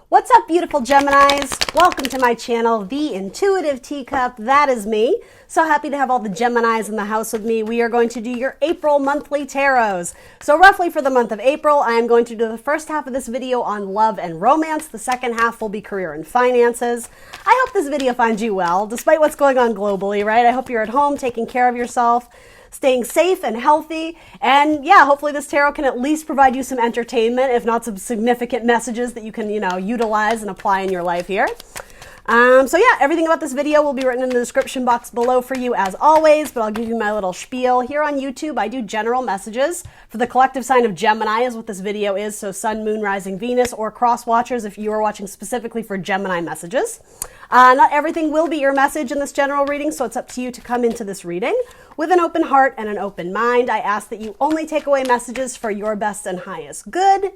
What's up, beautiful Geminis? Welcome to my channel, The Intuitive Teacup. That is me. So happy to have all the Geminis in the house with me. We are going to do your April monthly tarots. So roughly for the month of April, I am going to do the first half of this video on love and romance. The second half will be career and finances. I hope this video finds you well, despite what's going on globally, right? I hope you're at home taking care of yourself, staying safe and healthy, and yeah, hopefully this tarot can at least provide you some entertainment, if not some significant messages that you can, utilize and apply in your life here. So yeah, everything about this video will be written in the description box below for you as always, but I'll give you my little spiel. Here on YouTube, I do general messages for the collective sign of Gemini is what this video is, so Sun, Moon, Rising, Venus, or cross watchers if you are watching specifically for Gemini messages. Not everything will be your message in this general reading, so it's up to you to come into this reading with an open heart and an open mind. I ask that you only take away messages for your best and highest good.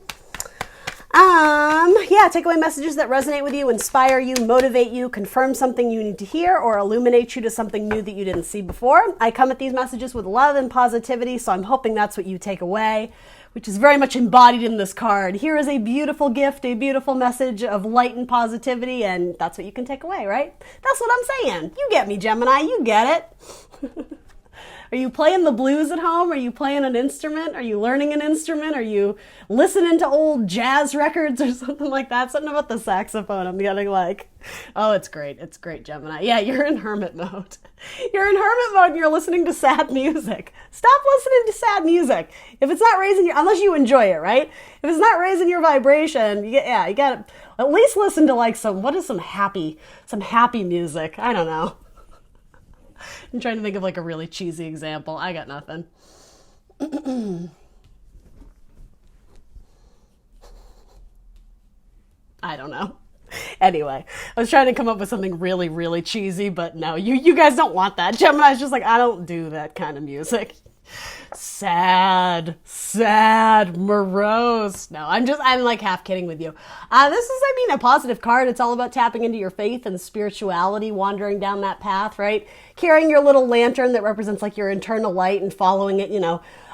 Take away messages that resonate with you, inspire you, motivate you, confirm something you need to hear, or illuminate you to something new that you didn't see before. I come at these messages with love and positivity, so I'm hoping that's what you take away, which is very much embodied in this card. Here is a beautiful gift, a beautiful message of light and positivity, and that's what you can take away, right? That's what I'm saying. You get me, Gemini. You get it. Are you playing the blues at home? Are you playing an instrument? Are you learning an instrument? Are you listening to old jazz records or something like that? Something about the saxophone. I'm getting like, oh, it's great. It's great, Gemini. Yeah, you're in hermit mode. You're in hermit mode and you're listening to sad music. Stop listening to sad music. If it's not raising your, unless you enjoy it, right? If it's not raising your vibration, you got to at least listen to like some happy music. I don't know. I'm trying to think of like a really cheesy example. I got nothing. I don't know. Anyway, I was trying to come up with something really, really cheesy, but no, you guys don't want that. Gemini's just like, I don't do that kind of music. Sad, morose. No, I'm like half kidding with you. This is, a positive card. It's all about tapping into your faith and spirituality, wandering down that path, right? Carrying your little lantern that represents like your internal light and following it,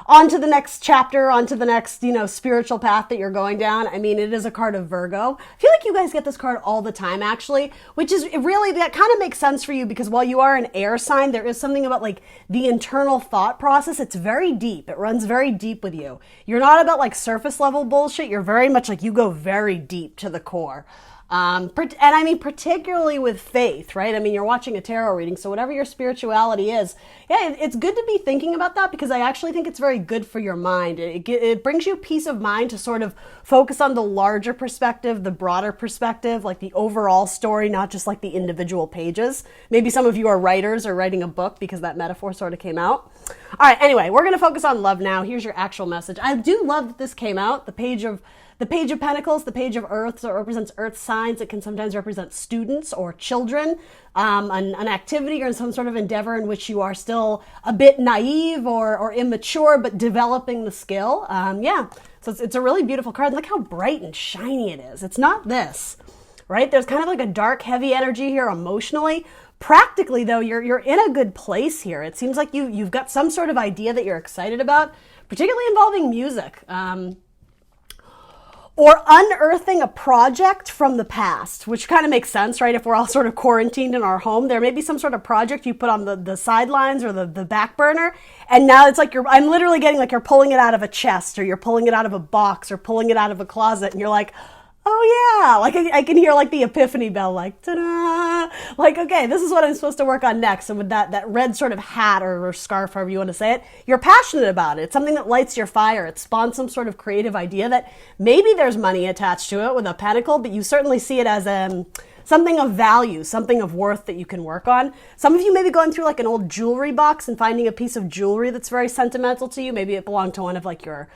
onto the next chapter, onto the next, spiritual path that you're going down. It is a card of Virgo. I feel like you guys get this card all the time, actually, which is really, that kind of makes sense for you because while you are an air sign, there is something about like the internal thought process. It's very deep. It runs very deep with you. You're not about like surface level bullshit. You're very much like you go very deep to the core. Particularly with faith, right? You're watching a tarot reading, so whatever your spirituality is, yeah, it's good to be thinking about that because I actually think it's very good for your mind. It brings you peace of mind to sort of focus on the larger perspective, the broader perspective, like the overall story, not just like the individual pages. Maybe some of you are writers or writing a book because that metaphor sort of came out. All right, anyway, we're going to focus on love now. Here's your actual message. I do love that this came out, the Page of Pentacles, the Page of Earth, so it represents earth signs. It can sometimes represent students or children, an activity or some sort of endeavor in which you are still a bit naive or immature, but developing the skill. So it's a really beautiful card. Look how bright and shiny it is. It's not this, right? There's kind of like a dark, heavy energy here emotionally. Practically, though, you're in a good place here. It seems like you've got some sort of idea that you're excited about, particularly involving music. Or unearthing a project from the past, which kind of makes sense, right? If we're all sort of quarantined in our home, there may be some sort of project you put on the sidelines or the back burner. And now it's like I'm literally getting like you're pulling it out of a chest or you're pulling it out of a box or pulling it out of a closet. And you're like, oh yeah, like I can hear like the epiphany bell, like ta-da, like, okay, this is what I'm supposed to work on next. And with that red sort of hat or scarf, however you want to say it, you're passionate about it. It's something that lights your fire. It spawns some sort of creative idea that maybe there's money attached to it with a pentacle, but you certainly see it as something of value, something of worth that you can work on. Some of you may be going through like an old jewelry box and finding a piece of jewelry that's very sentimental to you. Maybe it belonged to one of like your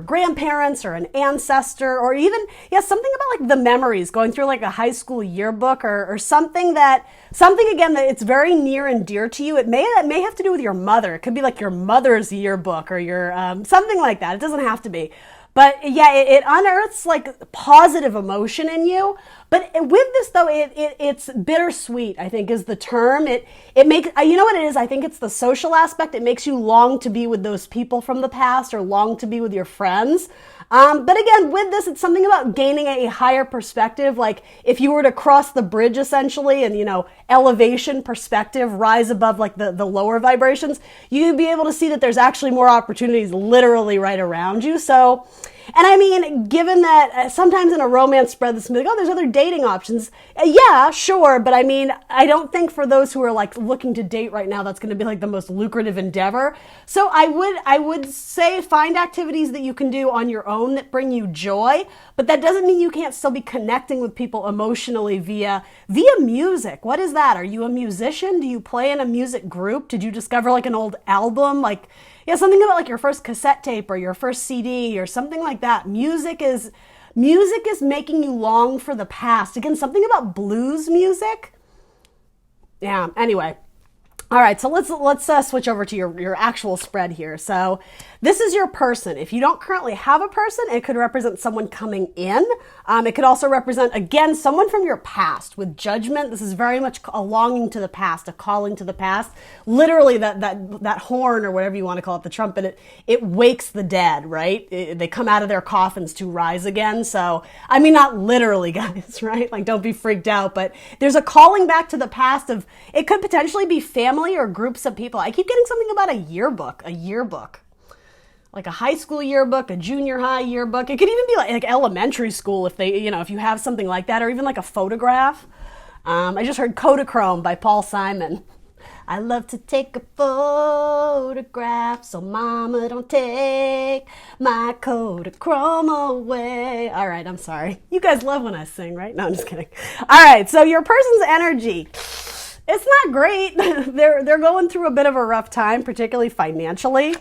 grandparents or an ancestor, or even, something about like the memories, going through like a high school yearbook or something again that it's very near and dear to you. That may have to do with your mother. It could be like your mother's yearbook or your, something like that. It doesn't have to be. But yeah, it unearths like positive emotion in you. But with this though, it's bittersweet, I think is the term. It makes, you know what it is? I think it's the social aspect. It makes you long to be with those people from the past or long to be with your friends. But again, with this, it's something about gaining a higher perspective. Like if you were to cross the bridge essentially and, elevation perspective, rise above like the lower vibrations, you'd be able to see that there's actually more opportunities literally right around you. So, and I mean, given that sometimes in a romance spread, this like, oh, there's other dating options. Yeah, sure. But I mean, I don't think for those who are like looking to date right now, that's going to be like the most lucrative endeavor. So I would say find activities that you can do on your own that bring you joy. But that doesn't mean you can't still be connecting with people emotionally via music. What is that? Are you a musician? Do you play in a music group? Did you discover like an old album? Like, yeah, something about like your first cassette tape or your first CD or something like that. Music is making you long for the past. Again, something about blues music. Yeah, anyway. All right, so let's switch over to your actual spread here. So this is your person. If you don't currently have a person, it could represent someone coming in. It could also represent, again, someone from your past with judgment. This is very much a longing to the past, a calling to the past. Literally that horn or whatever you want to call it, the trumpet, it wakes the dead, right? They come out of their coffins to rise again. So, I mean, not literally, guys, right? Like, don't be freaked out, but there's a calling back to the past of, it could potentially be family or groups of people. I keep getting something about a yearbook. Like a high school yearbook, a junior high yearbook. It could even be like elementary school if they, if you have something like that, or even like a photograph. I just heard Kodachrome by Paul Simon. I love to take a photograph so mama don't take my Kodachrome away. All right, I'm sorry. You guys love when I sing, right? No, I'm just kidding. All right, so your person's energy. It's not great. They're going through a bit of a rough time, particularly financially.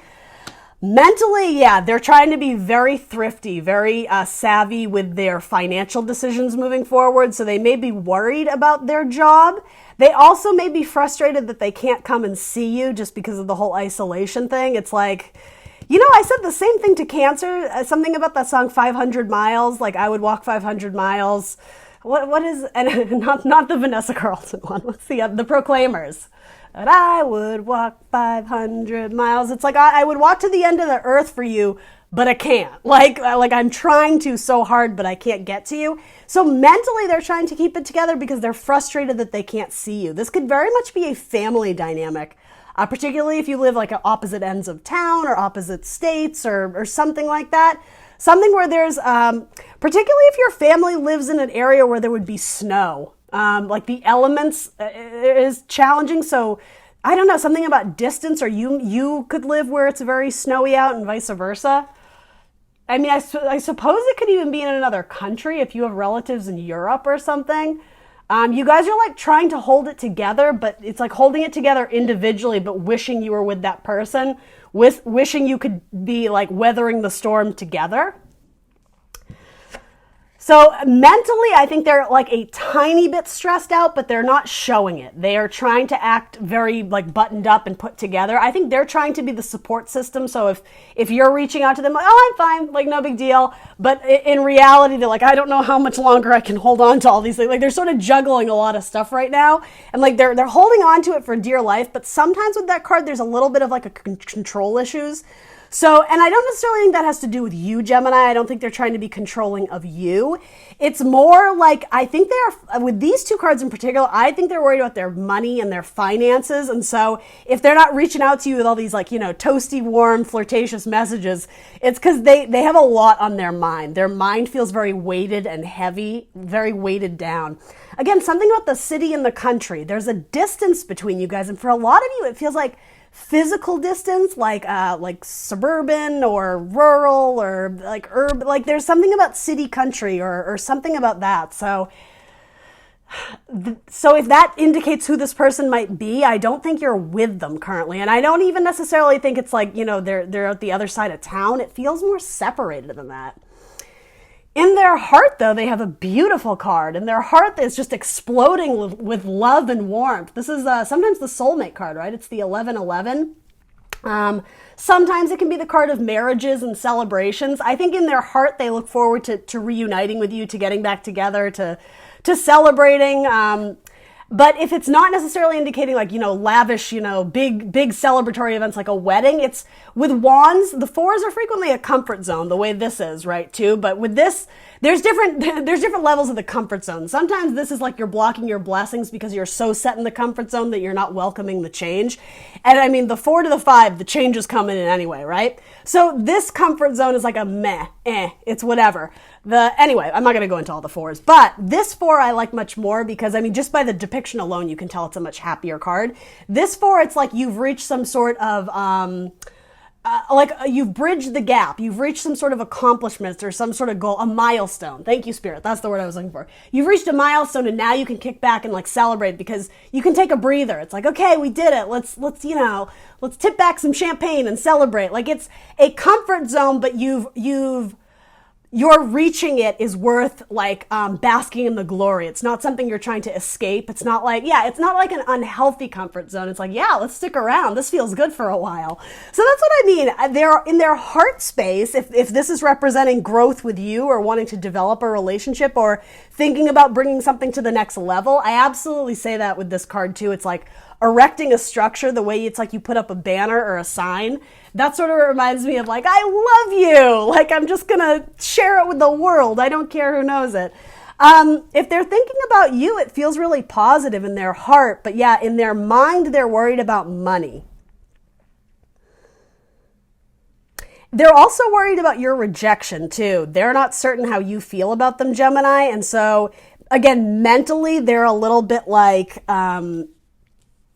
Mentally, yeah, they're trying to be very thrifty, very savvy with their financial decisions moving forward. So they may be worried about their job. They also may be frustrated that they can't come and see you just because of the whole isolation thing. It's like, I said the same thing to Cancer. Something about that song 500 Miles. Like I would walk 500 miles. What is, and not the Vanessa Carlton one. What's the Proclaimers? But I would walk 500 miles. It's like I would walk to the end of the earth for you, but I can't. Like I'm trying to so hard, but I can't get to you. So mentally, they're trying to keep it together because they're frustrated that they can't see you. This could very much be a family dynamic, particularly if you live like at opposite ends of town or opposite states or something like that. Something where there's, particularly if your family lives in an area where there would be snow. Like the elements is challenging. So I don't know, something about distance, or you could live where it's very snowy out and vice versa. I mean, I suppose it could even be in another country if you have relatives in Europe or something. You guys are like trying to hold it together, but it's like holding it together individually, but wishing you were with that person, wishing you could be like weathering the storm together. So mentally, I think they're like a tiny bit stressed out, but they're not showing it. They are trying to act very like buttoned up and put together. I think they're trying to be the support system. So if you're reaching out to them, like, oh, I'm fine, like no big deal. But in reality, they're like, I don't know how much longer I can hold on to all these things. Like they're sort of juggling a lot of stuff right now. And like they're holding on to it for dear life. But sometimes with that card, there's a little bit of like a control issues. So, and I don't necessarily think that has to do with you, Gemini. I don't think they're trying to be controlling of you. It's more like, I think they are, with these two cards in particular, I think they're worried about their money and their finances. And so if they're not reaching out to you with all these like, toasty, warm, flirtatious messages, it's because they have a lot on their mind. Their mind feels very weighted and heavy, very weighted down. Again, something about the city and the country. There's a distance between you guys. And for a lot of you, it feels like physical distance, like suburban or rural or like urban, like there's something about city country or something about that. So if that indicates who this person might be, I don't think you're with them currently. And I don't even necessarily think it's like, they're at the other side of town. It feels more separated than that. In their heart, though, they have a beautiful card, and their heart is just exploding with love and warmth. This is sometimes the soulmate card, right? It's the 1111. Sometimes it can be the card of marriages and celebrations. I think in their heart they look forward to reuniting with you, to getting back together, to celebrating. But if it's not necessarily indicating like, lavish, big celebratory events like a wedding, it's with wands, the fours are frequently a comfort zone, the way this is, right, too. But with this, there's different levels of the comfort zone. Sometimes this is like you're blocking your blessings because you're so set in the comfort zone that you're not welcoming the change. And I mean, the 4 to the 5, the change is coming in anyway, right? So this comfort zone is like a meh, it's whatever. Anyway, I'm not going to go into all the 4s, but this 4 I like much more because, I mean, just by the depiction alone, you can tell it's a much happier card. This 4, it's like you've reached some sort of, you've bridged the gap. You've reached some sort of accomplishments or some sort of goal, a milestone. Thank you, Spirit. That's the word I was looking for. You've reached a milestone and now you can kick back and like celebrate because you can take a breather. It's like, okay, we did it. Let's tip back some champagne and celebrate. Like it's a comfort zone, but your reaching it is worth like basking in the glory. It's not something you're trying to escape. It's not like an unhealthy comfort zone. It's like, yeah, let's stick around. This feels good for a while. So that's what I mean. They're in their heart space. If this is representing growth with you or wanting to develop a relationship or thinking about bringing something to the next level, I absolutely say that with this card too. It's like erecting a structure the way it's like you put up a banner or a sign. That sort of reminds me of like, I love you. Like I'm just going to share it with the world. I don't care who knows it. If they're thinking about you, it feels really positive in their heart. But yeah, in their mind, they're worried about money. They're also worried about your rejection too. They're not certain how you feel about them, Gemini. And so again, mentally, they're a little bit like,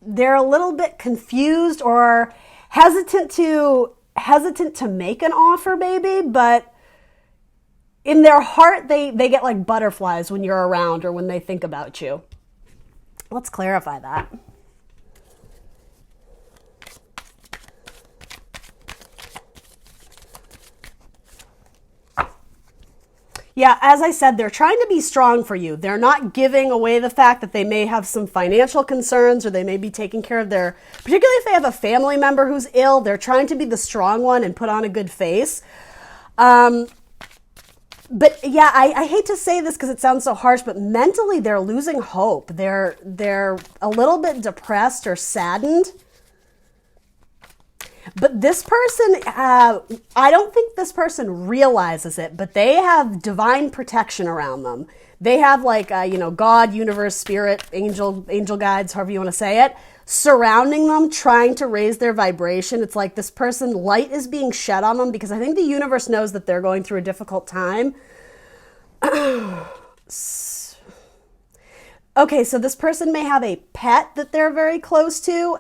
they're a little bit confused or hesitant to make an offer, maybe, but in their heart, they get like butterflies when you're around or when they think about you. Let's clarify that. Yeah, as I said, they're trying to be strong for you. They're not giving away the fact that they may have some financial concerns or they may be taking care of particularly if they have a family member who's ill, they're trying to be the strong one and put on a good face. But yeah, I hate to say this because it sounds so harsh, but mentally they're losing hope. They're a little bit depressed or saddened. But this person, I don't think this person realizes it, but they have divine protection around them. They have like, God, universe, spirit, angel guides, however you want to say it, surrounding them, trying to raise their vibration. It's like this person, light is being shed on them because I think the universe knows that they're going through a difficult time. Okay, so this person may have a pet that they're very close to.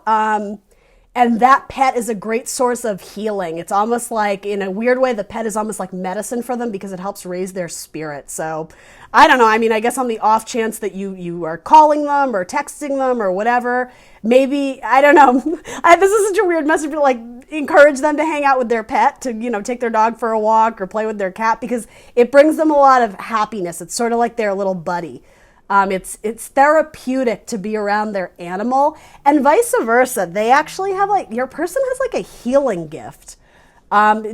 And that pet is a great source of healing. It's almost like, in a weird way, the pet is almost like medicine for them because it helps raise their spirit. So, I don't know. I mean, I guess on the off chance that you are calling them or texting them or whatever, maybe, I don't know. This is such a weird message, but like, encourage them to hang out with their pet, to, take their dog for a walk or play with their cat because it brings them a lot of happiness. It's sort of like their little buddy. It's therapeutic to be around their animal and vice versa. They actually have your person has like a healing gift.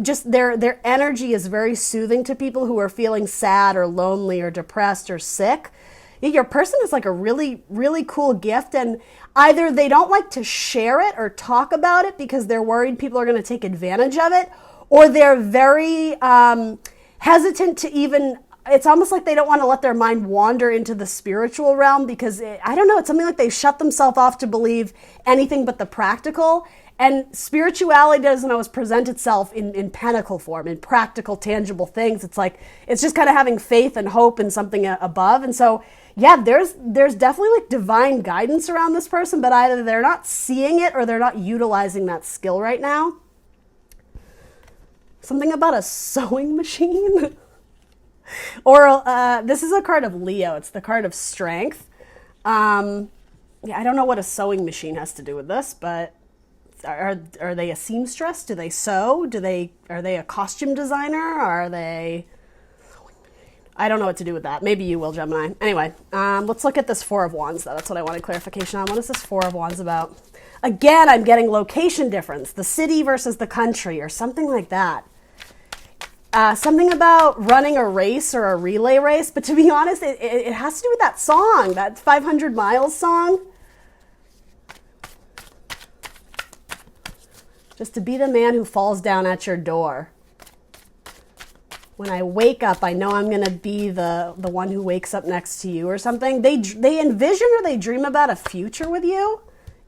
Just their energy is very soothing to people who are feeling sad or lonely or depressed or sick. Your person has like a really, really cool gift and either they don't like to share it or talk about it because they're worried people are going to take advantage of it, or they're very, hesitant to even, it's almost like they don't want to let their mind wander into the spiritual realm because, I don't know, it's something like they shut themselves off to believe anything but the practical. And spirituality doesn't always present itself in pentacle form, in practical, tangible things. It's like, it's just kind of having faith and hope in something above. And so, yeah, there's definitely like divine guidance around this person, but either they're not seeing it or they're not utilizing that skill right now. Something about a sewing machine. Or this is a card of Leo. It's the card of strength. Yeah, I don't know what a sewing machine has to do with this, but are they a seamstress? Do they sew? Are they a costume designer? Are they? I don't know what to do with that. Maybe you will, Gemini. Anyway, let's look at this Four of Wands, though. That's what I wanted clarification on. What is this Four of Wands about? Again, I'm getting location difference, the city versus the country, or something like that. Something about running a race or a relay race, but to be honest, it has to do with that song, that 500 Miles song. Just to be the man who falls down at your door. When I wake up, I know I'm going to be the one who wakes up next to you or something. They envision or they dream about a future with you.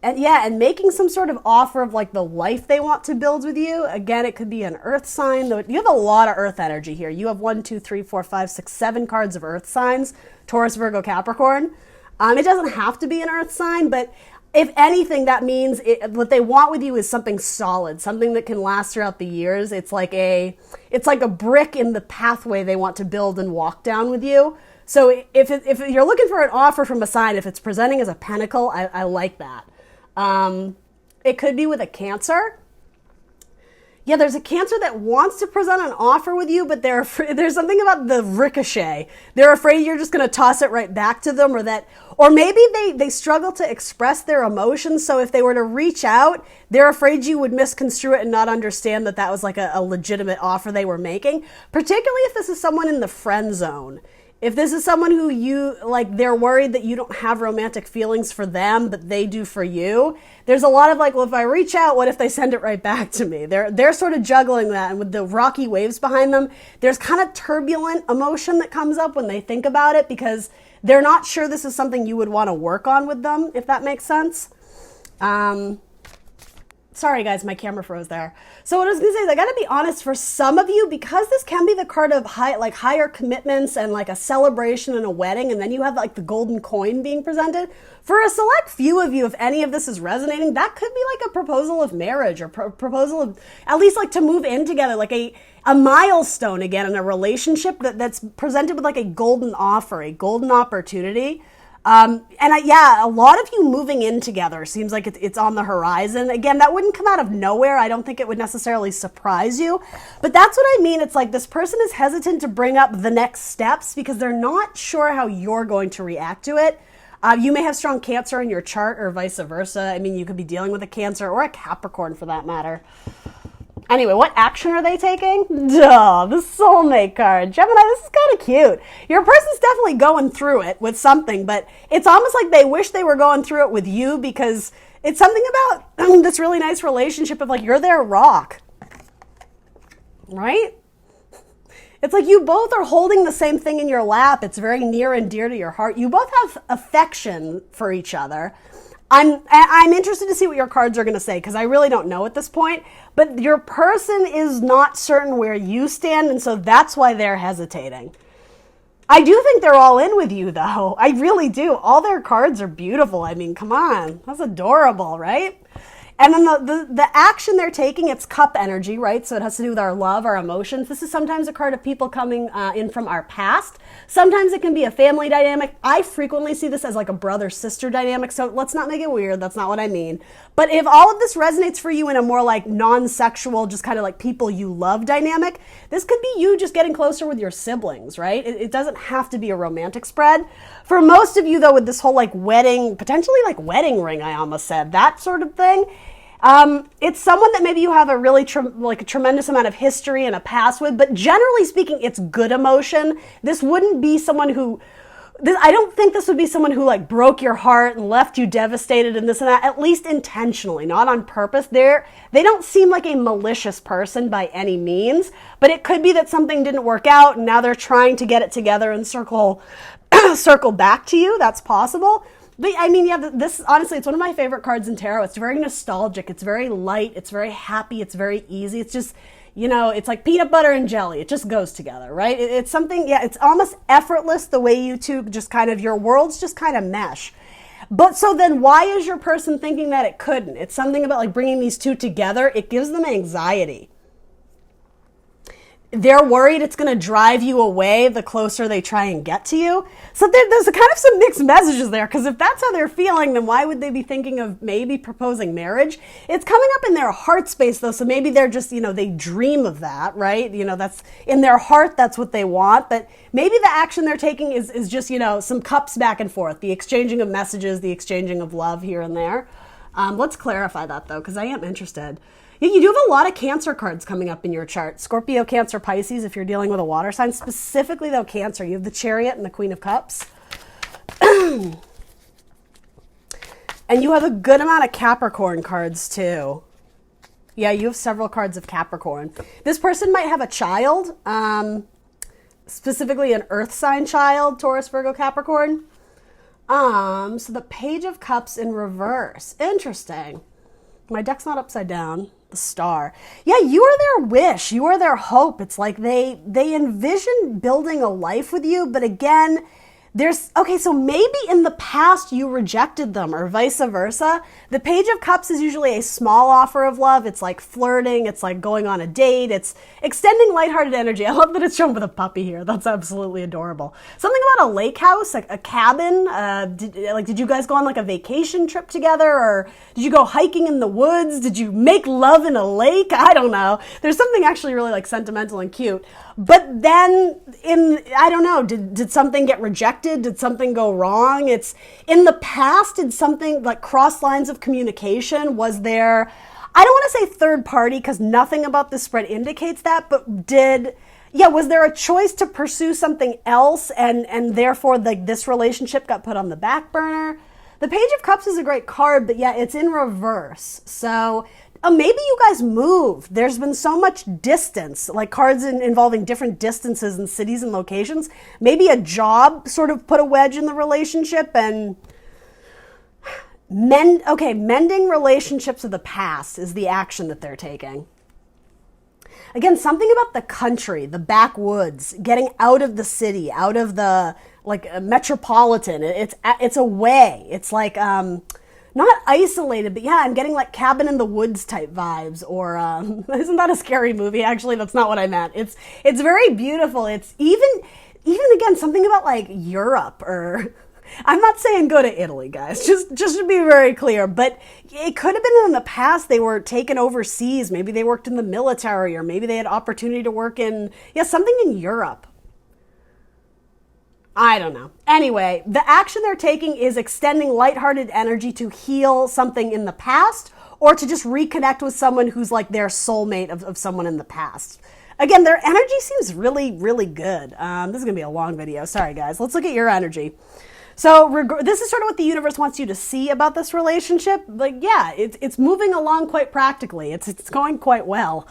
And yeah, and making some sort of offer of like the life they want to build with you. Again, it could be an earth sign. Though you have a lot of earth energy here. You have 1, 2, 3, 4, 5, 6, 7 cards of earth signs. Taurus, Virgo, Capricorn. It doesn't have to be an earth sign, but if anything, that means what they want with you is something solid, something that can last throughout the years. It's like a brick in the pathway they want to build and walk down with you. So if you're looking for an offer from a sign, if it's presenting as a pentacle, I like that. It could be with a Cancer. Yeah, there's a Cancer that wants to present an offer with you, but they're afraid, there's something about the ricochet. They're afraid you're just going to toss it right back to them, or maybe they struggle to express their emotions. So if they were to reach out, they're afraid you would misconstrue it and not understand that was like a legitimate offer they were making, particularly if this is someone in the friend zone. If this is someone who they're worried that you don't have romantic feelings for them, but they do for you. There's a lot of well, if I reach out, what if they send it right back to me? They're sort of juggling that. And with the rocky waves behind them, there's kind of turbulent emotion that comes up when they think about it because they're not sure this is something you would want to work on with them, if that makes sense. Sorry guys, my camera froze there. So what I was gonna say is I gotta be honest, for some of you, because this can be the card of higher commitments and like a celebration and a wedding, and then you have like the golden coin being presented, for a select few of you, if any of this is resonating, that could be like a proposal of marriage or proposal of at least like to move in together, like a milestone again in a relationship that's presented with like a golden offer, a golden opportunity. A lot of you moving in together seems like it's on the horizon. Again, that wouldn't come out of nowhere. I don't think it would necessarily surprise you, but that's what I mean. It's like this person is hesitant to bring up the next steps because they're not sure how you're going to react to it. You may have strong Cancer in your chart or vice versa. I mean, you could be dealing with a Cancer or a Capricorn for that matter. Anyway, what action are they taking? Duh, the soulmate card. Gemini, this is kind of cute. Your person's definitely going through it with something, but it's almost like they wish they were going through it with you because it's something about this really nice relationship of like, you're their rock, right? It's like you both are holding the same thing in your lap. It's very near and dear to your heart. You both have affection for each other. I'm interested to see what your cards are going to say because I really don't know at this point, but your person is not certain where you stand, and so that's why they're hesitating. I do think they're all in with you, though. I really do. All their cards are beautiful. I mean, come on. That's adorable, right? And then the action they're taking, it's cup energy, right? So it has to do with our love, our emotions. This is sometimes a card of people coming in from our past. Sometimes it can be a family dynamic. I frequently see this as like a brother-sister dynamic, so let's not make it weird. That's not what I mean. But if all of this resonates for you in a more like non-sexual, just kind of like people you love dynamic, this could be you just getting closer with your siblings, right? It doesn't have to be a romantic spread. For most of you, though, with this whole like wedding, potentially like wedding ring, I almost said, that sort of thing, it's someone that maybe you have a really a tremendous amount of history and a past with, but generally speaking, it's good emotion. This wouldn't be someone who, I don't think this would be someone who like broke your heart and left you devastated and this and that, at least intentionally, not on purpose. They don't seem like a malicious person by any means, but it could be that something didn't work out and now they're trying to get it together and circle back to you. That's possible. But I mean, yeah, this honestly, it's one of my favorite cards in tarot. It's very nostalgic. It's very light. It's very happy. It's very easy. It's just, it's like peanut butter and jelly. It just goes together, right? It's something, yeah, it's almost effortless the way you two just kind of, your worlds just kind of mesh. But so then why is your person thinking that it couldn't? It's something about like bringing these two together. It gives them anxiety. they're worried it's going to drive you away the closer they try and get to you. So there's a kind of some mixed messages there, because if that's how they're feeling, then why would they be thinking of maybe proposing marriage? It's coming up in their heart space, though, so maybe they're just, they dream of that, right? That's in their heart, that's what they want, but maybe the action they're taking is just, some cups back and forth, the exchanging of messages, the exchanging of love here and there. Let's clarify that, though, because I am interested. You do have a lot of Cancer cards coming up in your chart. Scorpio, Cancer, Pisces, if you're dealing with a water sign. Specifically, though, Cancer. You have the Chariot and the Queen of Cups. And you have a good amount of Capricorn cards, too. Yeah, you have several cards of Capricorn. This person might have a child, specifically an Earth sign child, Taurus, Virgo, Capricorn. So the Page of Cups in reverse. Interesting. My deck's not upside down. The Star. Yeah, you are their wish. You are their hope. It's like they envision building a life with you, but again, so maybe in the past you rejected them or vice versa. The Page of Cups is usually a small offer of love. It's like flirting. It's like going on a date. It's extending lighthearted energy. I love that it's shown with a puppy here. That's absolutely adorable. Something about a lake house, like a cabin. Did you guys go on like a vacation trip together, or did you go hiking in the woods? Did you make love in a lake? I don't know. There's something actually really like sentimental and cute. But then I don't know, did something get rejected? Did something go wrong? It's in the past, did something like cross lines of communication? Was there, I don't want to say third party because nothing about this spread indicates that, but was there a choice to pursue something else and therefore this relationship got put on the back burner? The Page of Cups is a great card, but yeah, it's in reverse. So maybe you guys moved. There's been so much distance, like cards involving different distances and cities and locations. Maybe a job sort of put a wedge in the relationship, and mending relationships of the past is the action that they're taking. Again, something about the country, the backwoods, getting out of the city, out of the metropolitan. It's away. It's like not isolated, but yeah, I'm getting like cabin in the woods type vibes, or isn't that a scary movie? Actually, that's not what I meant. It's very beautiful. It's even again, something about like Europe, or I'm not saying go to Italy, guys, just to be very clear, but it could have been in the past they were taken overseas. Maybe they worked in the military, or maybe they had opportunity to work in, something in Europe. I don't know. Anyway, the action they're taking is extending lighthearted energy to heal something in the past, or to just reconnect with someone who's like their soulmate of someone in the past. Again, their energy seems really, really good. This is going to be a long video. Sorry, guys. Let's look at your energy. So this is sort of what the universe wants you to see about this relationship. Like, yeah, it's moving along quite practically. It's going quite well.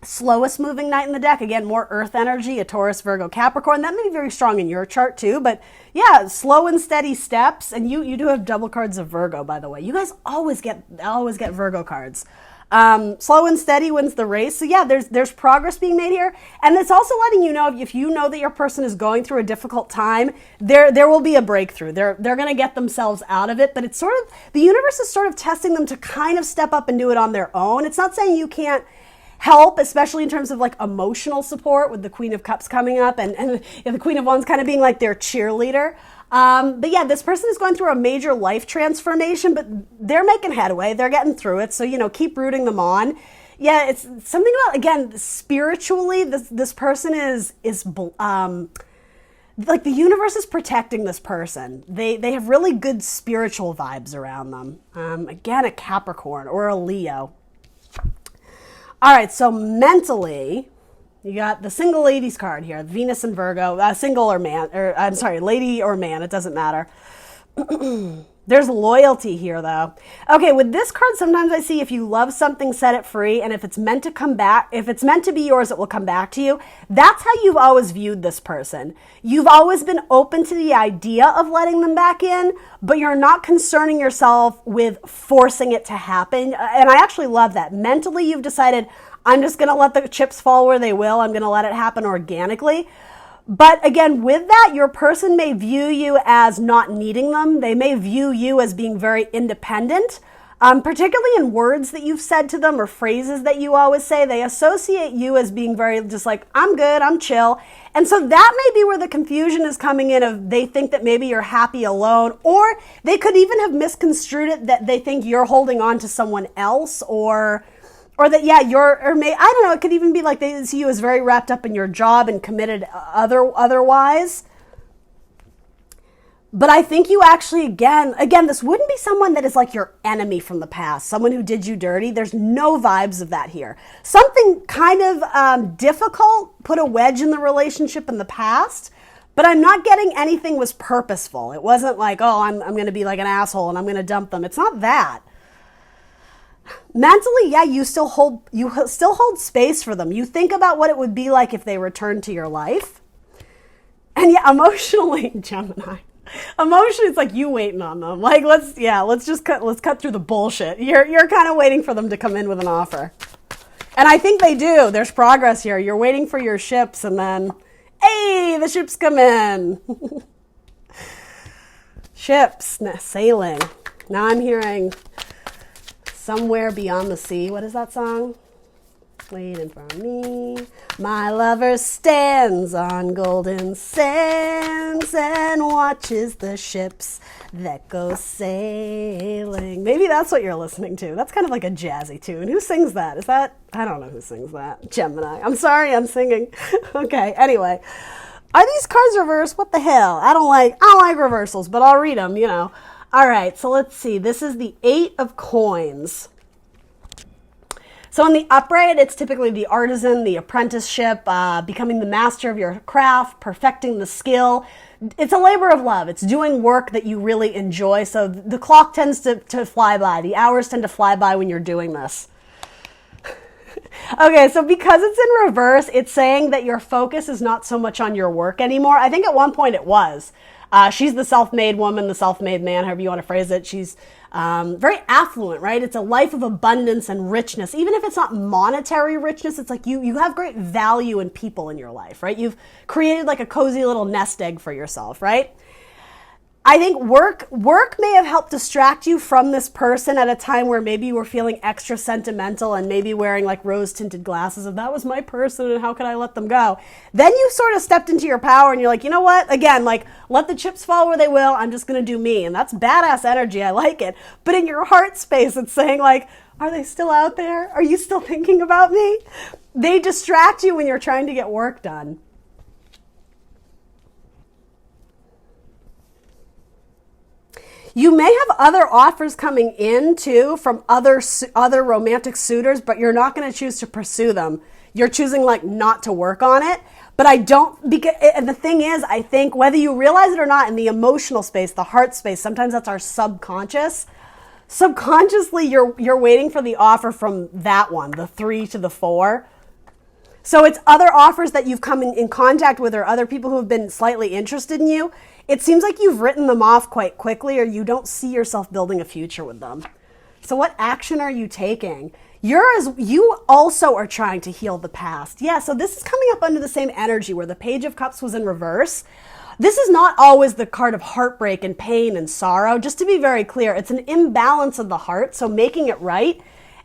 Slowest moving night in the deck, again, more earth energy, a Taurus, Virgo, Capricorn. That may be very strong in your chart too, but yeah, slow and steady steps. And you do have double cards of Virgo, by the way. You guys always get Virgo cards. Slow and steady wins the race. So yeah, there's progress being made here. And it's also letting you know, if you know that your person is going through a difficult time, there will be a breakthrough. They're going to get themselves out of it, but it's sort of, the universe is sort of testing them to kind of step up and do it on their own. It's not saying you can't help, especially in terms of like emotional support, with the Queen of Cups coming up and the Queen of Wands kind of being like their cheerleader. But yeah, this person is going through a major life transformation, but they're making headway. They're getting through it. So, keep rooting them on. Yeah, it's something about, again, spiritually, this person is like the universe is protecting this person. They have really good spiritual vibes around them. Again, a Capricorn or a Leo. All right, so mentally, you got the single ladies card here, Venus and Virgo, single or man, or I'm sorry, lady or man, it doesn't matter. There's loyalty here, though. Okay, with this card, sometimes I see if you love something, set it free, and if it's meant to come back, if it's meant to be yours, it will come back to you. That's how you've always viewed this person. You've always been open to the idea of letting them back in, but you're not concerning yourself with forcing it to happen. And I actually love that. Mentally, you've decided, I'm just going to let the chips fall where they will. I'm going to let it happen organically. But again, with that, your person may view you as not needing them. They may view you as being very independent. Particularly in words that you've said to them or phrases that you always say, they associate you as being very just like, I'm good, I'm chill. And so that may be where the confusion is coming in of they think that maybe you're happy alone, or they could even have misconstrued it that they think you're holding on to someone else, or that, yeah, I don't know, it could even be like they see you as very wrapped up in your job and committed otherwise. But I think you actually, again, this wouldn't be someone that is like your enemy from the past, someone who did you dirty. There's no vibes of that here. Something kind of difficult put a wedge in the relationship in the past, but I'm not getting anything was purposeful. It wasn't like, oh, I'm going to be like an asshole and I'm going to dump them. It's not that. Mentally, yeah, you still hold space for them. You think about what it would be like if they returned to your life. And yeah, emotionally, Gemini. Emotionally, it's like you waiting on them. Like, let's cut through the bullshit. You're kind of waiting for them to come in with an offer. And I think they do. There's progress here. You're waiting for your ships and then, hey, the ships come in. Ships, sailing. Now I'm hearing Somewhere Beyond the Sea. What is that song? Waiting for me. My lover stands on golden sands and watches the ships that go sailing. Maybe that's what you're listening to. That's kind of like a jazzy tune. Who sings that? Is that, I don't know who sings that. Gemini. I'm sorry, I'm singing. Okay, anyway. Are these cards reversed? What the hell? I don't like reversals, but I'll read them, All right, so let's see. This is the 8 of Coins. So in the upright, it's typically the artisan, the apprenticeship, becoming the master of your craft, perfecting the skill. It's a labor of love. It's doing work that you really enjoy. So the clock tends to fly by. The hours tend to fly by when you're doing this. Okay, so because it's in reverse, it's saying that your focus is not so much on your work anymore. I think at one point it was. She's the self-made woman, the self-made man, however you want to phrase it. She's very affluent, right? It's a life of abundance and richness. Even if it's not monetary richness, it's like you have great value in people in your life, right? You've created like a cozy little nest egg for yourself, right? I think work may have helped distract you from this person at a time where maybe you were feeling extra sentimental and maybe wearing like rose-tinted glasses of that was my person and how could I let them go? Then you sort of stepped into your power and you're like, you know what? Again, like let the chips fall where they will. I'm just going to do me. And that's badass energy. I like it. But in your heart space, it's saying like, are they still out there? Are you still thinking about me? They distract you when you're trying to get work done. You may have other offers coming in too from other romantic suitors, but you're not going to choose to pursue them. You're choosing like not to work on it. But I don't, because and the thing is, I think whether you realize it or not, in the emotional space, the heart space, sometimes that's our subconscious. Subconsciously, you're waiting for the offer from that one, the 3 to the 4. So it's other offers that you've come in contact with or other people who have been slightly interested in you. It seems like you've written them off quite quickly or you don't see yourself building a future with them. So what action are you taking? You also are trying to heal the past. Yeah, so this is coming up under the same energy where the Page of Cups was in reverse. This is not always the card of heartbreak and pain and sorrow. Just to be very clear, it's an imbalance of the heart, so making it right.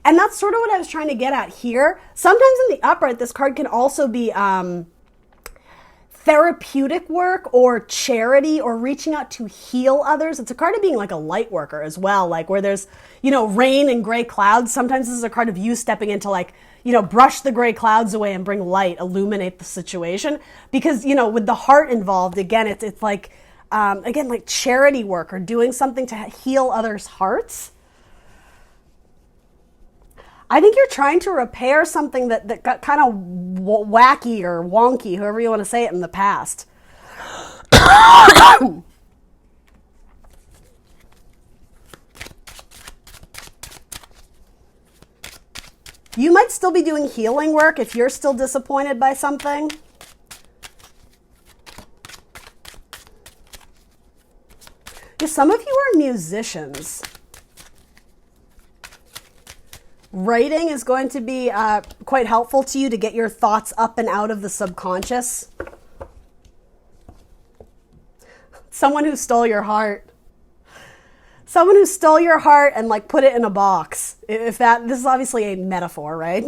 And that's sort of what I was trying to get at here. Sometimes in the upright, this card can also be therapeutic work or charity or reaching out to heal others. It's a card of being like a light worker as well, like where there's, rain and gray clouds. Sometimes this is a card of you stepping into like, brush the gray clouds away and bring light, illuminate the situation. Because, with the heart involved, again, it's like, like charity work or doing something to heal others' hearts. I think you're trying to repair something that got kind of wacky or wonky, however you want to say it, in the past. You might still be doing healing work if you're still disappointed by something. Some of you are musicians. Writing is going to be quite helpful to you to get your thoughts up and out of the subconscious. Someone who stole your heart. Someone who stole your heart and like put it in a box. This is obviously a metaphor, right?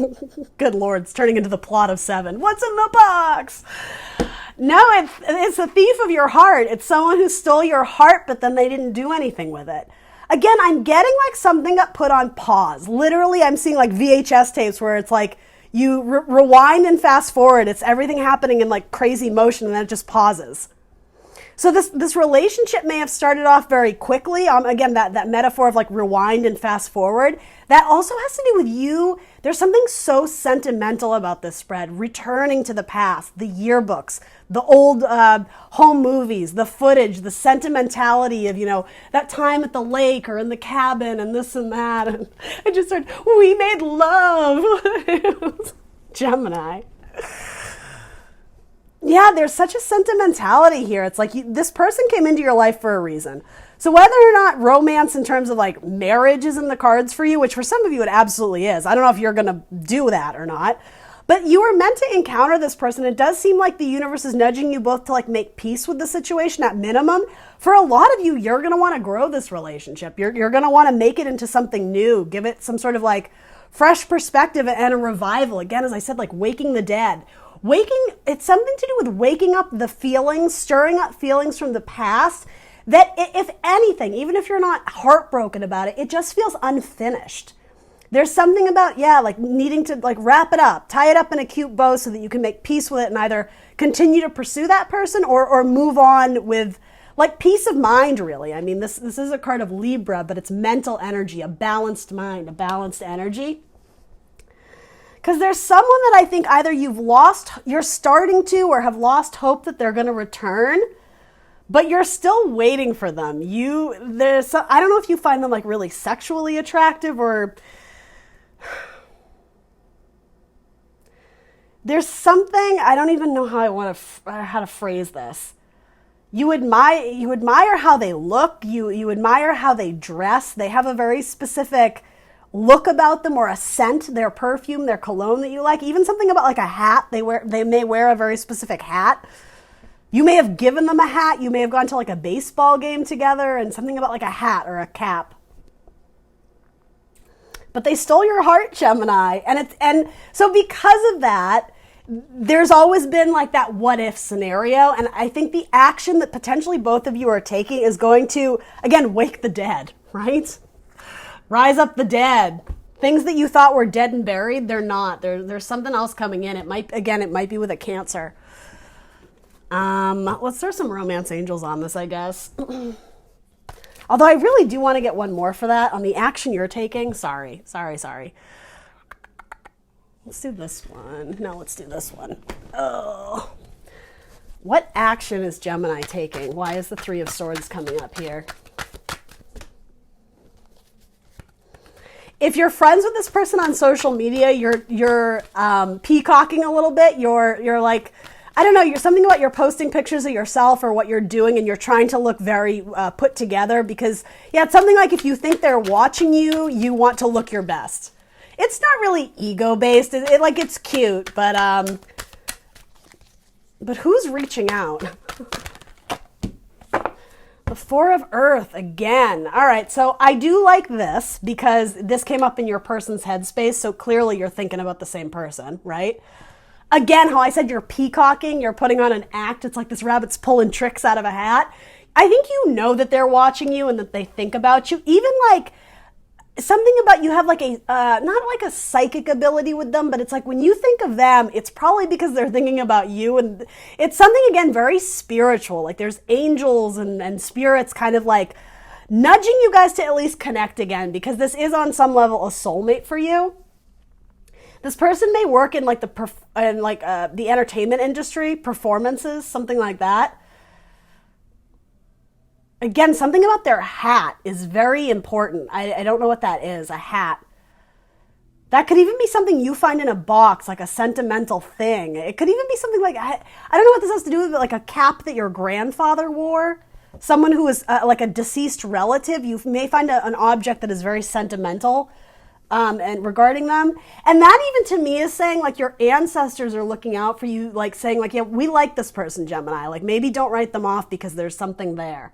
Good Lord, it's turning into the plot of Seven. What's in the box? No, it's a thief of your heart. It's someone who stole your heart, but then they didn't do anything with it. Again, I'm getting like something got put on pause. Literally, I'm seeing like VHS tapes where it's like you rewind and fast forward. It's everything happening in like crazy motion and then it just pauses. So this relationship may have started off very quickly. Again, that metaphor of like rewind and fast forward. That also has to do with you. There's something so sentimental about this spread. Returning to the past, the yearbooks, the old home movies, the footage, the sentimentality of, that time at the lake or in the cabin and this and that. And I just heard, we made love. Gemini. Yeah, there's such a sentimentality here. It's like this person came into your life for a reason. So whether or not romance in terms of like marriage is in the cards for you, which for some of you it absolutely is. I don't know if you're going to do that or not. But you were meant to encounter this person. It does seem like the universe is nudging you both to like make peace with the situation at minimum. For a lot of you, you're going to want to grow this relationship. You're going to want to make it into something new. Give it some sort of like fresh perspective and a revival. Again, as I said, like waking the dead. It's something to do with waking up the feelings, stirring up feelings from the past that if anything, even if you're not heartbroken about it, it just feels unfinished. There's something about, like needing to like wrap it up, tie it up in a cute bow so that you can make peace with it and either continue to pursue that person or move on with like peace of mind, really. I mean, this is a card of Libra, but it's mental energy, a balanced mind, a balanced energy. Because there's someone that I think either you're starting to or have lost hope that they're going to return, but you're still waiting for them. I don't know if you find them like really sexually attractive or there's something, I don't even know how to phrase this. You admire how they look, you admire how they dress. They have a very specific look about them or a scent, their perfume, their cologne that you like, even something about like a hat. They may wear a very specific hat. You may have given them a hat. You may have gone to like a baseball game together and something about like a hat or a cap. But they stole your heart, Gemini. And so because of that, there's always been like that what if scenario. And I think the action that potentially both of you are taking is going to, again, wake the dead, right? Rise up the dead. Things that you thought were dead and buried, they're not. There's something else coming in. It might be with a Cancer. Let's throw some romance angels on this, I guess. Although I really do want to get one more for that on the action you're taking. Sorry. Let's do this one. No, let's do this one. Oh. What action is Gemini taking? Why is the Three of Swords coming up here? If you're friends with this person on social media, you're peacocking a little bit. You're like, I don't know, you're something about you're posting pictures of yourself or what you're doing and you're trying to look very put together because, it's something like if you think they're watching you, you want to look your best. It's not really ego-based. It's cute, but who's reaching out? The Four of Earth again. All right, so I do like this because this came up in your person's headspace, so clearly you're thinking about the same person, right? Again, how I said you're peacocking, you're putting on an act. It's like this rabbit's pulling tricks out of a hat. I think you know that they're watching you and that they think about you. Even like something about you have like a, not like a psychic ability with them, but it's like when you think of them, it's probably because they're thinking about you. And it's something, again, very spiritual. Like there's angels and spirits kind of like nudging you guys to at least connect again, because this is on some level a soulmate for you. This person may work in like the entertainment industry, performances, something like that. Again, something about their hat is very important. I don't know what that is, a hat. That could even be something you find in a box, like a sentimental thing. It could even be something like, I don't know what this has to do with, but like a cap that your grandfather wore. Someone who is like a deceased relative. You may find an object that is very sentimental and regarding them. And that even to me is saying like your ancestors are looking out for you, like saying like, yeah, we like this person, Gemini. Like maybe don't write them off because there's something there.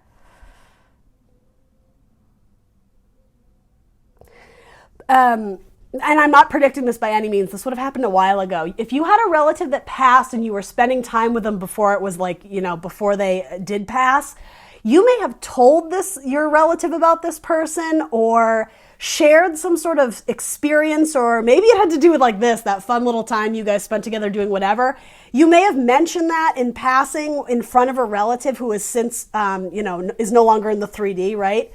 and I'm not predicting this by any means, this would have happened a while ago. If you had a relative that passed and you were spending time with them before it was like, before they did pass, you may have told your relative about this person or shared some sort of experience, or maybe it had to do with like that fun little time you guys spent together doing whatever. You may have mentioned that in passing in front of a relative who has since, is no longer in the 3D, right?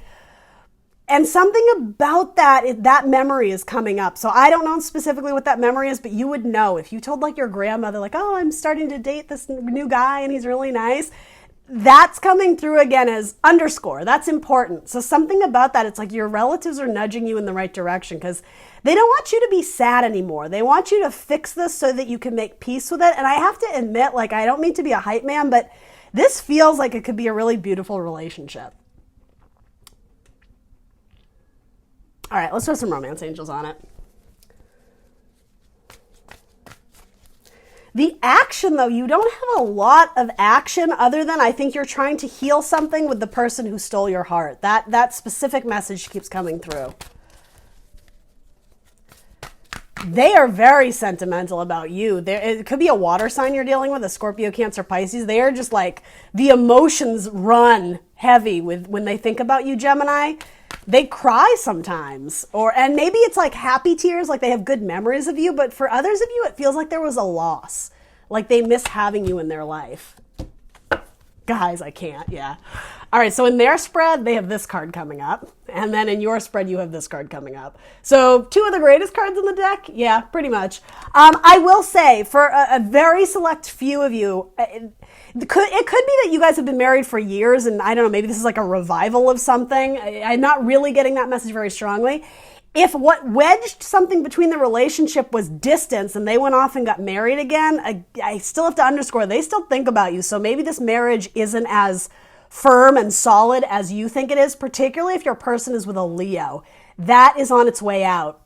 And something about that memory is coming up. So I don't know specifically what that memory is, but you would know if you told like your grandmother, like, oh, I'm starting to date this new guy and he's really nice. That's coming through again as underscore. That's important. So something about that, it's like your relatives are nudging you in the right direction because they don't want you to be sad anymore. They want you to fix this so that you can make peace with it. And I have to admit, like, I don't mean to be a hype man, but this feels like it could be a really beautiful relationship. All right, let's throw some romance angels on it. The action, though, you don't have a lot of action other than I think you're trying to heal something with the person who stole your heart. That specific message keeps coming through. They are very sentimental about you. It could be a water sign you're dealing with, a Scorpio, Cancer, Pisces. They are just like, the emotions run heavy when they think about you, Gemini. They cry sometimes, and maybe it's like happy tears, like they have good memories of you, but for others of you, it feels like there was a loss, like they miss having you in their life. Guys, I can't, yeah. All right, so in their spread, they have this card coming up, and then in your spread, you have this card coming up. So 2 of the greatest cards in the deck? Yeah, pretty much. I will say, for a very select few of you, it could be that you guys have been married for years, and I don't know, maybe this is like a revival of something. I'm not really getting that message very strongly. If what wedged something between the relationship was distance and they went off and got married again, I still have to underscore, they still think about you. So maybe this marriage isn't as firm and solid as you think it is, particularly if your person is with a Leo. That is on its way out,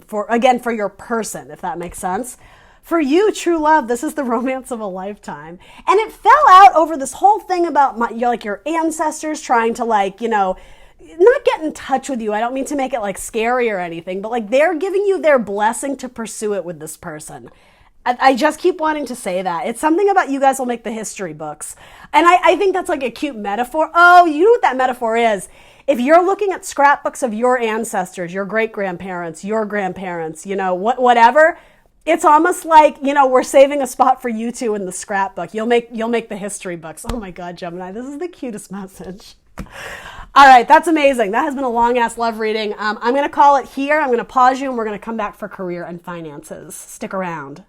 for your person, if that makes sense. For you, true love, this is the romance of a lifetime. And it fell out over this whole thing about your ancestors trying to not get in touch with you. I don't mean to make it like scary or anything, but like they're giving you their blessing to pursue it with this person. I just keep wanting to say that. It's something about you guys will make the history books. And I think that's like a cute metaphor. Oh, you know what that metaphor is? If you're looking at scrapbooks of your ancestors, your great-grandparents, your grandparents, whatever, it's almost like, we're saving a spot for you two in the scrapbook. You'll make the history books. Oh my God, Gemini, this is the cutest message. All right, that's amazing. That has been a long-ass love reading. I'm going to call it here. I'm going to pause you, and we're going to come back for career and finances. Stick around.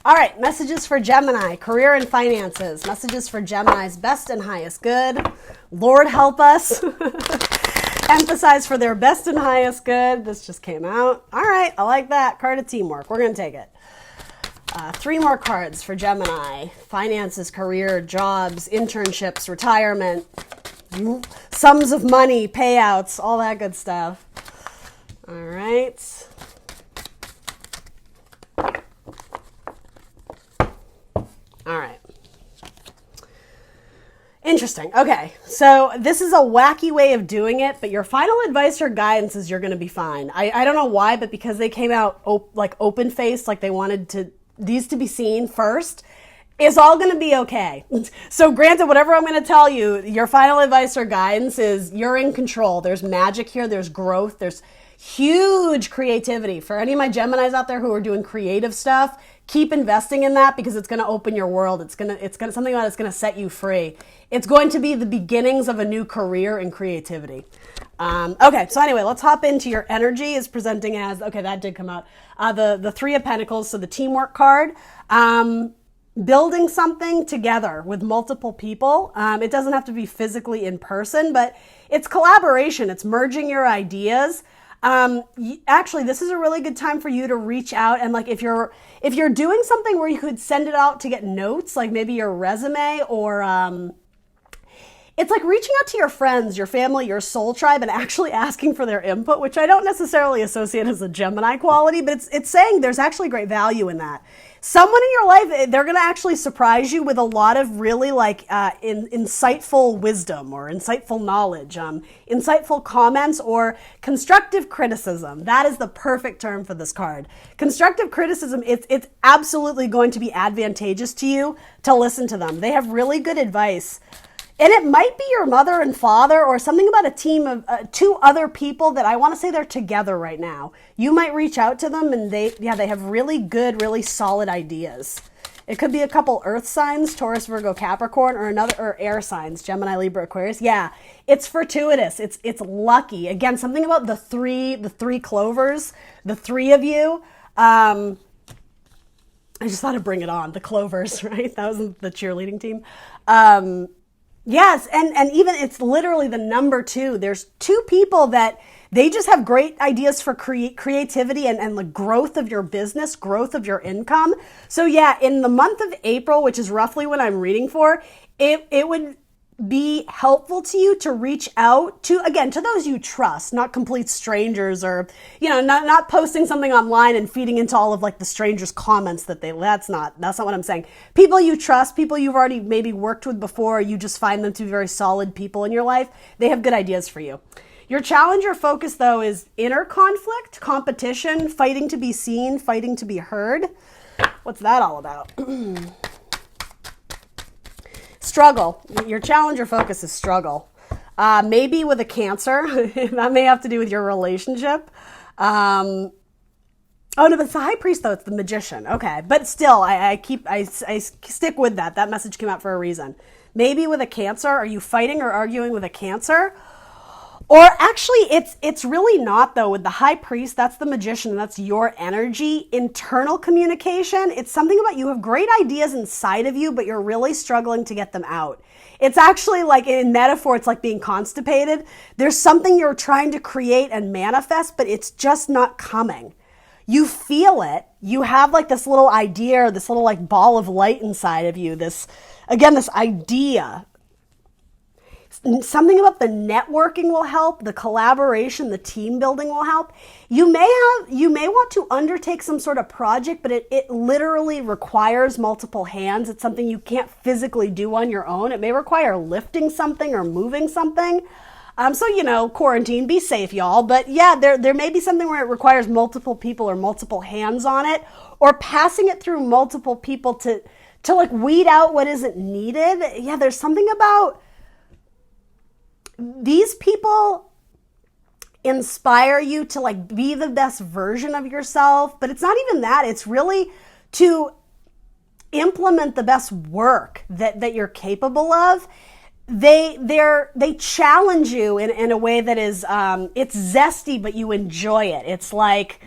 All right, messages for Gemini, career and finances. Messages for Gemini's best and highest good. Lord help us. Emphasize for their best and highest good. This just came out. All right, I like that. Card of teamwork. We're going to take it. 3 more cards for Gemini. Finances, career, jobs, internships, retirement, sums of money, payouts, all that good stuff. All right. All right. Interesting. Okay. So this is a wacky way of doing it, but your final advice or guidance is you're going to be fine. I don't know why, but because they came out open-faced, like they wanted these to be seen first, it's all going to be okay. So granted, whatever I'm going to tell you, your final advice or guidance is you're in control. There's magic here. There's growth. There's huge creativity. For any of my Geminis out there who are doing creative stuff, keep investing in that because it's going to open your world. It's going to something that's going to set you free. It's going to be the beginnings of a new career in creativity. Okay, so anyway, let's hop into your energy is presenting as, okay, that did come out. The 3 of Pentacles, so the teamwork card. Building something together with multiple people. It doesn't have to be physically in person, but it's collaboration. It's merging your ideas. Actually, this is a really good time for you to reach out and if you're doing something where you could send it out to get notes, like maybe your resume or it's like reaching out to your friends, your family, your soul tribe, and actually asking for their input, which I don't necessarily associate as a Gemini quality, but it's saying there's actually great value in that. Someone in your life, they're going to actually surprise you with a lot of really insightful wisdom or insightful knowledge, insightful comments or constructive criticism. That is the perfect term for this card. Constructive criticism, it's absolutely going to be advantageous to you to listen to them. They have really good advice. And it might be your mother and father or something about a team of two other people that I want to say they're together right now. You might reach out to them and they have really good, really solid ideas. It could be a couple earth signs, Taurus, Virgo, Capricorn, or air signs, Gemini, Libra, Aquarius. Yeah, it's fortuitous. It's lucky. Again, something about the three clovers, the three of you. I just thought I'd bring it on. The clovers, right? That was the cheerleading team. Yes, and even it's literally the number 2. There's 2 people that they just have great ideas for creativity and the growth of your business, growth of your income. So yeah, in the month of April, which is roughly what I'm reading for, it would be helpful to you to reach out to those you trust, not complete strangers, or not posting something online and feeding into all of like the strangers' comments that's not what I'm saying. People you trust, people you've already maybe worked with before, you just find them to be very solid people in your life. They have good ideas for you. Your challenge or focus though is inner conflict, competition, fighting to be seen, fighting to be heard. What's that all about? Struggle. Your challenge or focus is struggle. Maybe with a Cancer. That may have to do with your relationship. Oh no, but it's the High Priest though. It's the Magician. Okay, but still, I stick with that. That message came out for a reason. Maybe with a Cancer. Are you fighting or arguing with a Cancer? Or actually, it's really not though. With the High Priest, that's the Magician, that's your energy. Internal communication, it's something about you have great ideas inside of you, but you're really struggling to get them out. It's actually like, in metaphor, it's like being constipated. There's something you're trying to create and manifest, but it's just not coming. You feel it. You have like this little idea, or this little like ball of light inside of you. This idea. Something about the networking will help, the collaboration, the team building will help. You may want to undertake some sort of project, but it literally requires multiple hands. It's something you can't physically do on your own. It may require lifting something or moving something. So, quarantine, be safe, y'all. But yeah, there may be something where it requires multiple people or multiple hands on it, or passing it through multiple people to like weed out what isn't needed. Yeah, there's something about these people inspire you to like be the best version of yourself, but it's not even that. It's really to implement the best work that you're capable of. They challenge you in a way that is it's zesty, but you enjoy it. It's like,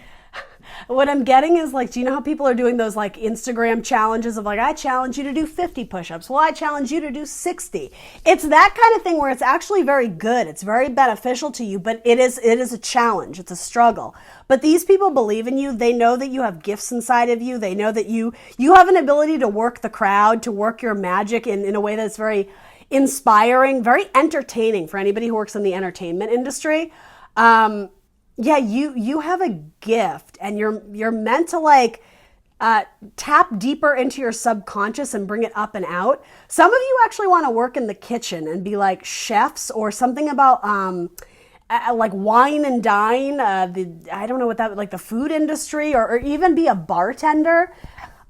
what I'm getting is like, do you know how people are doing those like Instagram challenges of like, I challenge you to do 50 push-ups. Well, I challenge you to do 60. It's that kind of thing where it's actually very good. It's very beneficial to you, but it is a challenge. It's a struggle. But these people believe in you. They know that you have gifts inside of you. They know that you have an ability to work the crowd, to work your magic in a way that's very inspiring, very entertaining for anybody who works in the entertainment industry. Yeah, you have a gift, and you're meant to like tap deeper into your subconscious and bring it up and out. Some of you actually want to work in the kitchen and be like chefs, or something about like wine and dine. I don't know what that, like the food industry, or even be a bartender.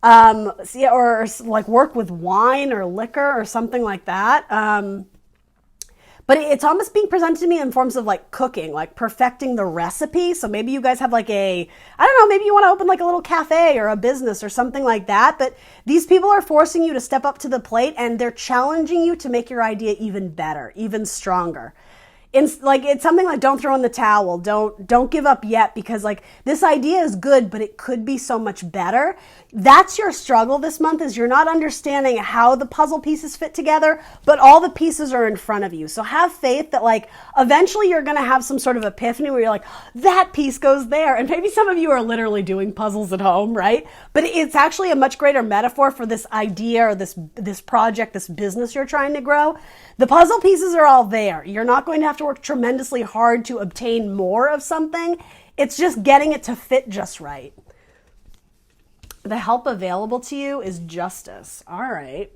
Or like work with wine or liquor or something like that. But it's almost being presented to me in forms of like cooking, like perfecting the recipe. So maybe you guys have like maybe you want to open like a little cafe or a business or something like that. But these people are forcing you to step up to the plate, and they're challenging you to make your idea even better, even stronger. like it's something like don't throw in the towel, don't give up yet, because like this idea is good, but it could be so much better. That's your struggle this month, is you're not understanding how the puzzle pieces fit together, but all the pieces are in front of you. So have faith that like eventually you're going to have some sort of epiphany where you're like, that piece goes there. And maybe some of you are literally doing puzzles at home, right? But it's actually a much greater metaphor for this idea or this project, this business you're trying to grow. The puzzle pieces are all there. You're not going to have to work tremendously hard to obtain more of something. It's just getting it to fit just right. The help available to you is justice. All right.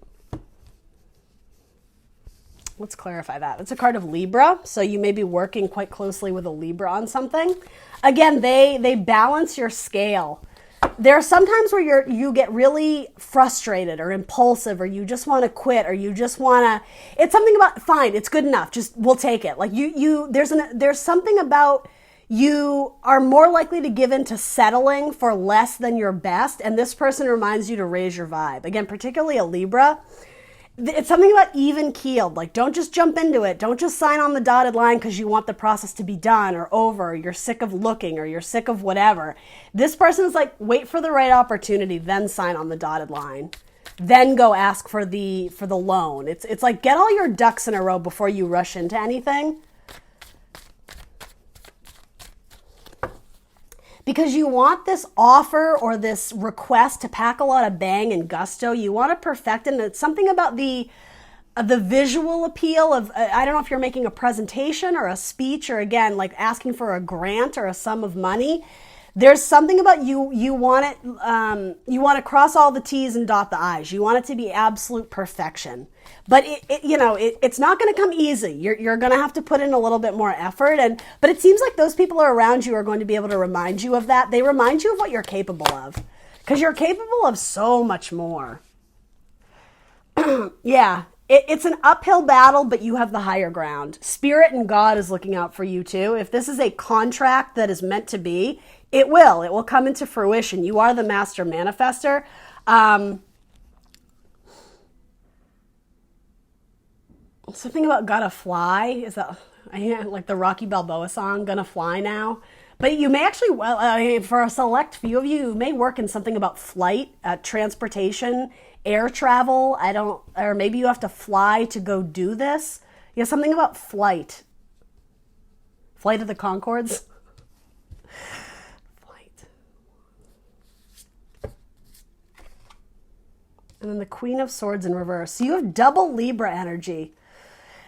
Let's clarify that. It's a card of Libra, so you may be working quite closely with a Libra on something. Again, they balance your scale. There are some times where you get really frustrated or impulsive, or you just want to quit, or you just want to, it's something about, fine, it's good enough, just we'll take it. Like there's something about, you are more likely to give in to settling for less than your best, and this person reminds you to raise your vibe. Again, particularly a Libra. It's something about even keeled. Like, don't just jump into it. Don't just sign on the dotted line because you want the process to be done or over, or you're sick of looking, or you're sick of whatever. This person's like, wait for the right opportunity, then sign on the dotted line. Then go ask for the loan. It's like, get all your ducks in a row before you rush into anything. Because you want this offer or this request to pack a lot of bang and gusto. You want to perfect it. And it's something about the visual appeal of, I don't know if you're making a presentation or a speech, or again, like asking for a grant or a sum of money. There's something about you want it, you want to cross all the T's and dot the I's. You want it to be absolute perfection. But it's not going to come easy. You're going to have to put in a little bit more effort. But it seems like those people around you are going to be able to remind you of that. They remind you of what you're capable of, because you're capable of so much more. Yeah, it's an uphill battle, but you have the higher ground. Spirit and God is looking out for you too. If this is a contract that is meant to be, it will come into fruition. You are the master manifester. Something about gotta fly. Is that like the Rocky Balboa song, Gonna Fly Now? But you may actually, for a select few of you may work in something about flight, transportation, air travel. Or maybe you have to fly to go do this. Yeah, something about flight. Flight of the Conchords. Flight. And then the Queen of Swords in reverse. So you have double Libra energy.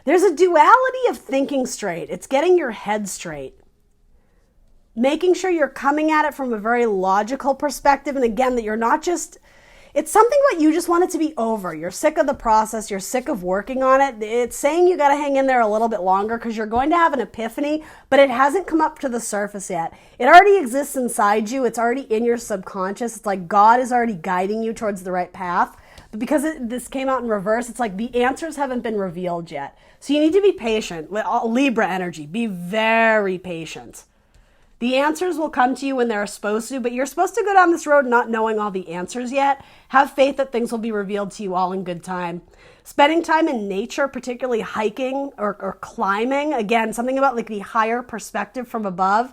There's a duality of thinking straight. It's getting your head straight. Making sure you're coming at it from a very logical perspective. And again, that you're not just, it's something what you just want it to be over. You're sick of the process. You're sick of working on it. It's saying you got to hang in there a little bit longer because you're going to have an epiphany, but it hasn't come up to the surface yet. It already exists inside you. It's already in your subconscious. It's like God is already guiding you towards the right path. But because this came out in reverse, it's like the answers haven't been revealed yet. So you need to be patient. With Libra energy, be very patient. The answers will come to you when they're supposed to, but you're supposed to go down this road not knowing all the answers yet. Have faith that things will be revealed to you all in good time. Spending time in nature, particularly hiking or climbing. Again, something about like the higher perspective from above.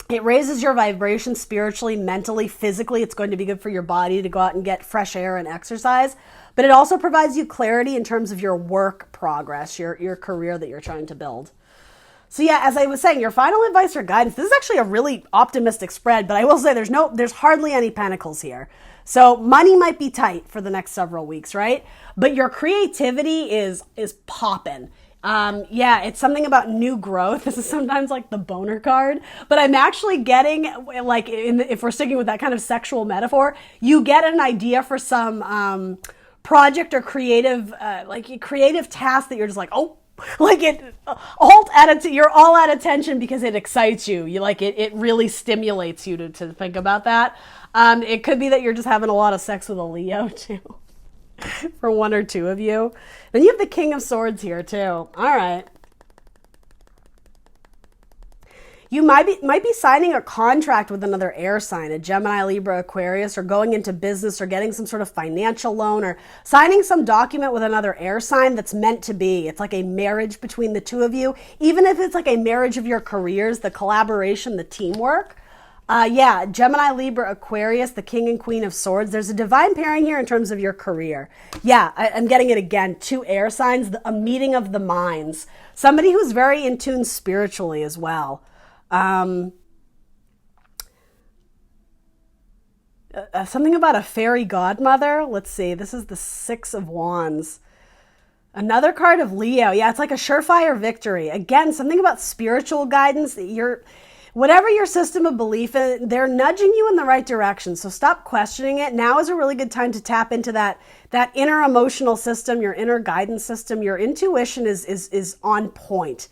It raises your vibration spiritually, mentally, physically. It's going to be good for your body to go out and get fresh air and exercise. But it also provides you clarity in terms of your work progress, your career that you're trying to build. So yeah, as I was saying, your final advice or guidance, this is actually a really optimistic spread, but I will say there's hardly any pentacles here. So money might be tight for the next several weeks, right? But your creativity is popping. Yeah, it's something about new growth. This is sometimes like the boner card, but I'm actually getting like if we're sticking with that kind of sexual metaphor, you get an idea for some project or creative task that you're just like, oh, like you're all at attention because it excites you. You like it really stimulates you to think about that. It could be that you're just having a lot of sex with a Leo too. For one or two of you. Then you have the King of Swords here too. All right. You might be signing a contract with another air sign, a Gemini, Libra, Aquarius, or going into business or getting some sort of financial loan or signing some document with another air sign that's meant to be. It's like a marriage between the two of you. Even if it's like a marriage of your careers, the collaboration, the teamwork. Yeah, Gemini, Libra, Aquarius, the King and Queen of Swords. There's a divine pairing here in terms of your career. Yeah, I'm getting it again. 2 air signs, a meeting of the minds. Somebody who's very in tune spiritually as well. Something about a fairy godmother. Let's see. This is the 6 of Wands. Another card of Leo. Yeah, it's like a surefire victory. Again, something about spiritual guidance. Whatever your system of belief is, they're nudging you in the right direction. So stop questioning it. Now is a really good time to tap into that inner emotional system, your inner guidance system. Your intuition is on point.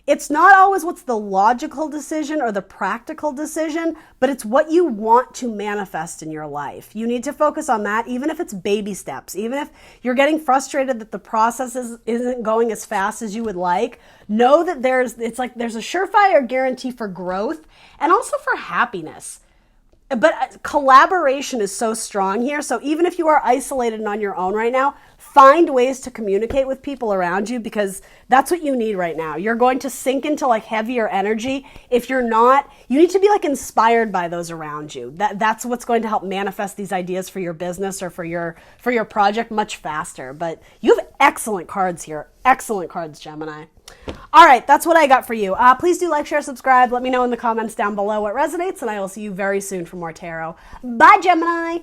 It's not always what's the logical decision or the practical decision, but it's what you want to manifest in your life. You need to focus on that, even if it's baby steps. Even if you're getting frustrated that the process isn't going as fast as you would like, know that there's a surefire guarantee for growth and also for happiness. But collaboration is so strong here. So even if you are isolated and on your own right now, find ways to communicate with people around you, because that's what you need right now. You're going to sink into like heavier energy. If you're not, you need to be like inspired by those around you. That's what's going to help manifest these ideas for your business or for your project much faster. But you have excellent cards here. Excellent cards, Gemini. All right, that's what I got for you. Please do like, share, subscribe. Let me know in the comments down below what resonates, and I will see you very soon for more tarot. Bye, Gemini.